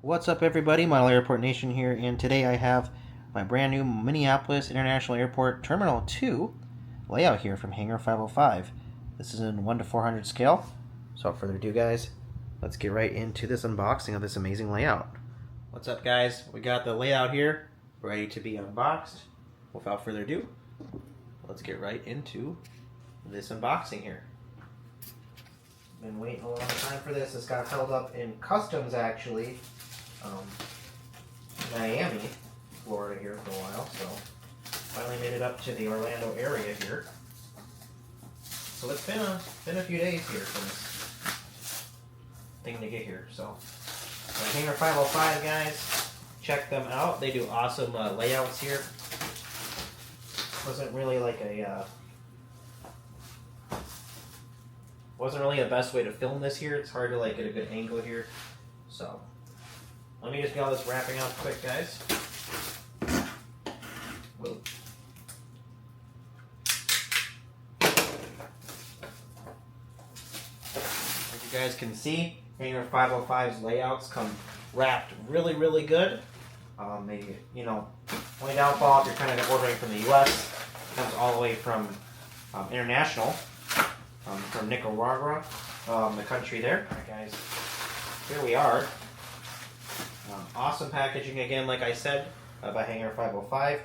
What's up, everybody? Model Airport Nation here, and today I have my brand new Minneapolis International Airport Terminal 2 layout here from Hangar 505. This is in 1 to 400 scale. So without further ado, guys, let's get right into this unboxing of this amazing layout. What's up, guys? We got the layout here ready to be unboxed. Without further ado, let's get right into this unboxing here. Been waiting a long time for this. This got held up in customs, actually. Miami, Florida here for a while, so finally made it up to the Orlando area here. So it's been a few days here for this thing to get here. So Hangar 505, guys, check them out. They do awesome layouts here. Wasn't really the best way to film this here. It's hard to get a good angle here. So let me just get all this wrapping up quick, guys. Whoa. As you guys can see, Hangar 505's layouts come wrapped really, really good. Only downfall if you're kind of ordering from the U.S. comes all the way from international, from Nicaragua, the country there. All right, guys, here we are. Awesome packaging again, like I said, by Hangar 505.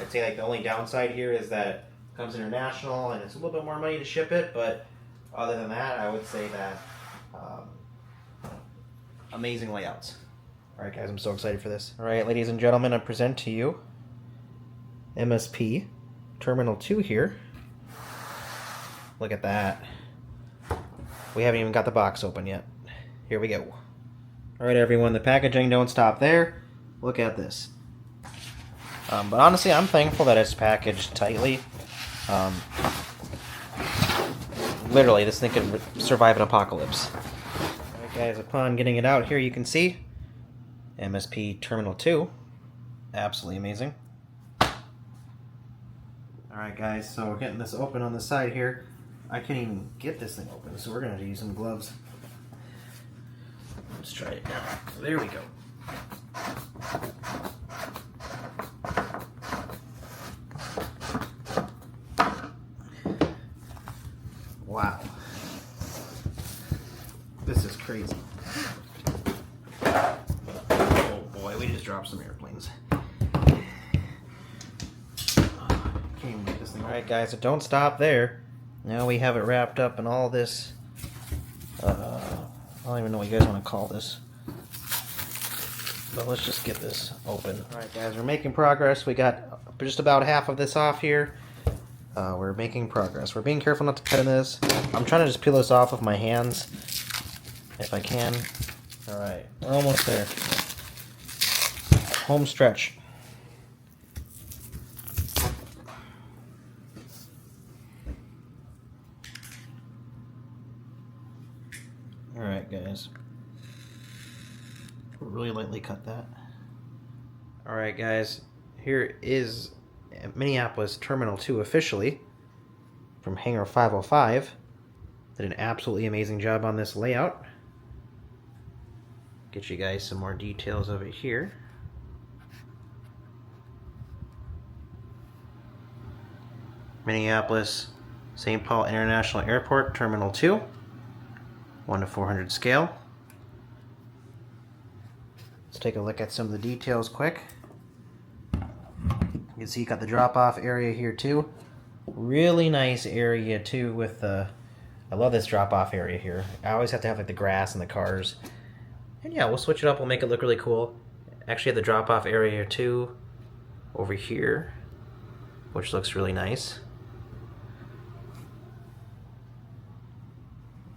I'd say the only downside here is that it comes international and it's a little bit more money to ship it, but other than that, I would say that amazing layouts. Alright, guys, I'm so excited for this. Alright, ladies and gentlemen, I present to you MSP Terminal 2 here. Look at that. We haven't even got the box open yet. Here we go. Alright, everyone, the packaging don't stop there. Look at this. But honestly, I'm thankful that it's packaged tightly. Literally, this thing could survive an apocalypse. Alright, guys, upon getting it out here, you can see MSP Terminal 2. Absolutely amazing. Alright, guys, so we're getting this open on the side here. I can't even get this thing open, so we're going to have to use some gloves. Let's try it now. There we go. Wow. This is crazy. Oh boy, we just dropped some airplanes. Can't even get this thing. Alright, guys, so don't stop there. Now we have it wrapped up in all this I don't even know what you guys want to call this. But let's just get this open. Alright, guys, we're making progress. We got just about half of this off here. We're making progress. We're being careful not to cut in this. I'm trying to just peel this off with my hands, if I can. Alright, we're almost there. Home stretch. Alright, guys. Really lightly cut that. Alright, guys. Here is Minneapolis Terminal 2 officially from Hangar 505. Did an absolutely amazing job on this layout. Get you guys some more details of it here. Minneapolis St. Paul International Airport Terminal 2. 1 to 400 scale. Let's take a look at some of the details quick. You can see you got the drop-off area here too. Really nice area too with the... I love this drop-off area here. I always have to have the grass and the cars. And yeah, we'll switch it up. We'll make it look really cool. Actually have the drop-off area too over here, which looks really nice.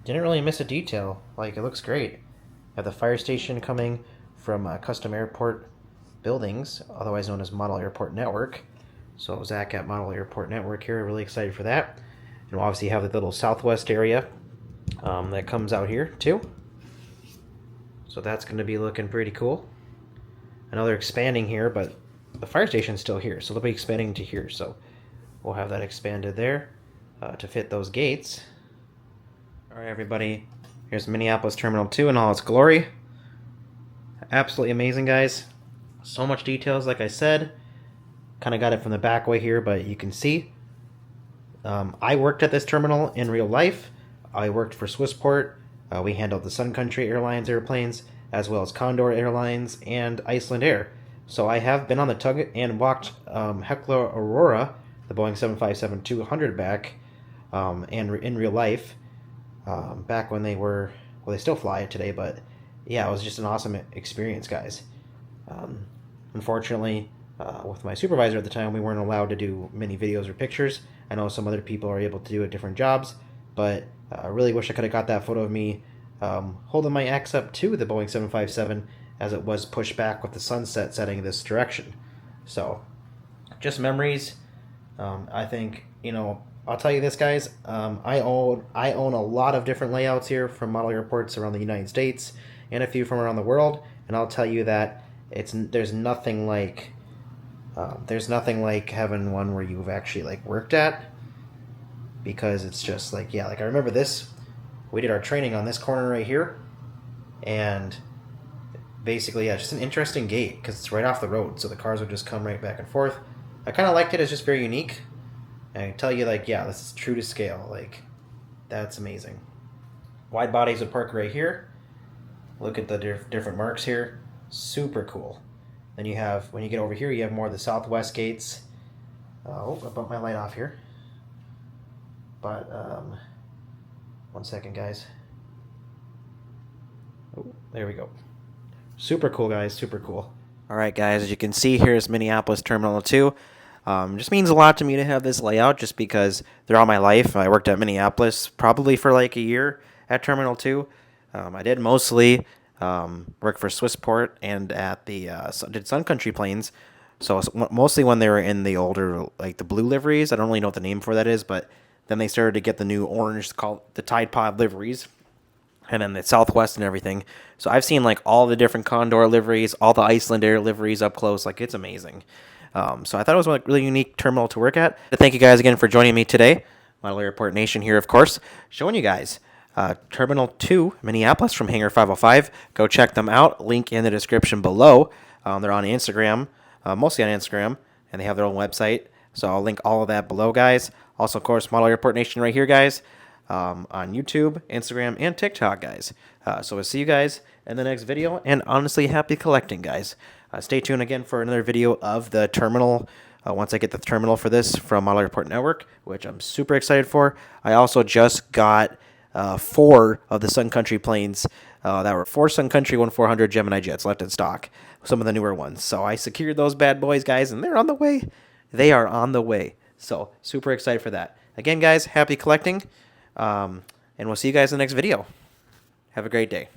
Didn't really miss a detail. It looks great. Have the fire station coming from Custom Airport Buildings, otherwise known as Model Airport Network. So Zach at Model Airport Network here, really excited for that. And we'll obviously have the little southwest area that comes out here too. So that's going to be looking pretty cool. I know they're expanding here, but the fire station's still here, so they'll be expanding to here. So we'll have that expanded there to fit those gates. Alright, everybody, here's Minneapolis Terminal 2 in all its glory. absolutely amazing, guys. So much details, like I said. Kind of got it from the back way here, but you can see. I worked at this terminal in real life. I worked for Swissport. We handled the Sun Country Airlines airplanes, as well as Condor Airlines and Iceland Air. So I have been on the tug and walked Heckler Aurora, the Boeing 757-200 back, and in real life, back when they were, well, they still fly it today, but yeah, it was just an awesome experience, guys. Unfortunately, with my supervisor at the time, we weren't allowed to do many videos or pictures. I know some other people are able to do it different jobs, but I really wish I could have got that photo of me holding my axe up to the Boeing 757 as it was pushed back with the sunset setting this direction. So, just memories. I think, I'll tell you this, guys. I own a lot of different layouts here from model airports around the United States and a few from around the world, and I'll tell you that there's nothing like having one where you've actually worked at, because it's just I remember this. We did our training on this corner right here, and basically, just an interesting gate because it's right off the road, so the cars would just come right back and forth. I kind of liked it. It's just very unique, and I tell you, this is true to scale. That's amazing. Wide bodies would park right here. Look at the different marks here. Super cool. Then you have, when you get over here, you have more of the Southwest gates. Oh, I bumped my light off here. But, 1 second, guys. Oh, there we go. Super cool, guys. Super cool. All right, guys. As you can see, here's Minneapolis Terminal 2. Just means a lot to me to have this layout, just because throughout my life, I worked at Minneapolis probably for a year at Terminal 2. I did mostly work for Swissport and at the did Sun Country planes. So mostly when they were in the older, the blue liveries. I don't really know what the name for that is, but then they started to get the new orange, called the Tide Pod liveries, and then the Southwest and everything. So I've seen all the different Condor liveries, all the Iceland Air liveries up close. It's amazing. So I thought it was a really unique terminal to work at. Thank you guys again for joining me today. Model Airport Nation here, of course, showing you guys Terminal 2, Minneapolis from Hangar 505. Go check them out. Link in the description below. They're on Instagram, mostly on Instagram, and they have their own website. So I'll link all of that below, guys. Also, of course, Model Airport Nation right here, guys, on YouTube, Instagram, and TikTok, guys. So we'll see you guys in the next video, and honestly, happy collecting, guys. Stay tuned again for another video of the terminal. Once I get the terminal for this from Model Airport Network, which I'm super excited for. I also just got 4 of the Sun Country planes. That were 4 Sun Country 1400 Gemini jets left in stock. Some of the newer ones. So I secured those bad boys, guys, and they're on the way. They are on the way. So super excited for that. Again, guys, happy collecting. And we'll see you guys in the next video. Have a great day.